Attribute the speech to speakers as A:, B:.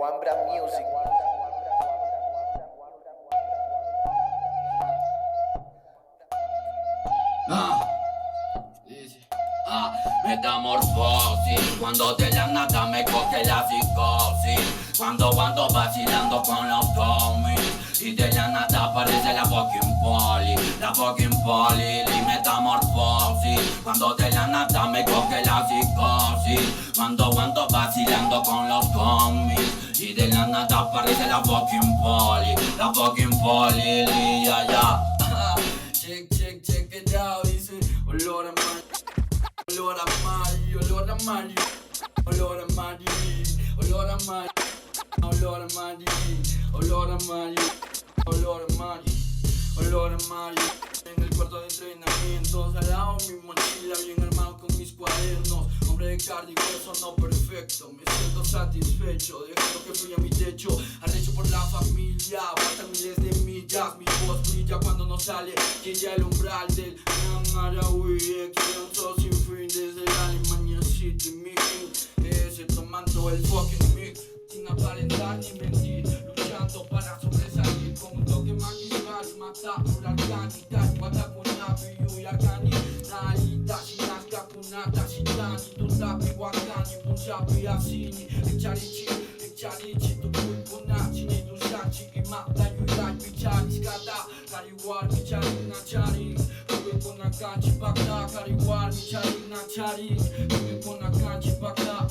A: Wambra Music.
B: Metamorfosis, cuando de la nada me coge la psicosis. Cuando vacilando con los homies y de la nada aparece la fucking poli, y metamorfosis. Cuando de la nada me coge la psicosis. Cuando vacilando con los homies y de la nada aparece la fucking poli, ya, ya. Check it out, dice olor a mar. Olor a Mari, olor a Mari, olor a Mari, olor a Mari, olor a Mari, olor a Mari, olor a Mari, olor a Mari. En el cuarto de entrenamiento, al lado mi mochila, bien armado con mis cuadernos. Hombre de carne y hueso, no perfecto. Me siento satisfecho, dejando que fluya mi techo. Arrecho por la familia, faltan miles de millas. Mi voz brilla cuando no sale, quien ya el umbral del Marahui. Quiero un sol sin fin desde la Alemania City. Mi king, ese tomando el fucking mix. Sin aparentar ni mentir, luchando para sobresalir. Con un toque magistral, mata por arcanidad. Watakuna, Biyu, Yakani, Naita, Shinashka, Kunata, Shitani, Tutapi, Wakani, Punjabi, Asini, Echarichi, Tukuna, Chini, Dushachi, Imata, Yurai, Pichari, Skata, Kariwar, Pichari, Nachari, Kuna Kanchi, Bakta, Kariwar, Pichari, Nachari, Kuna Kanchi, Bakta.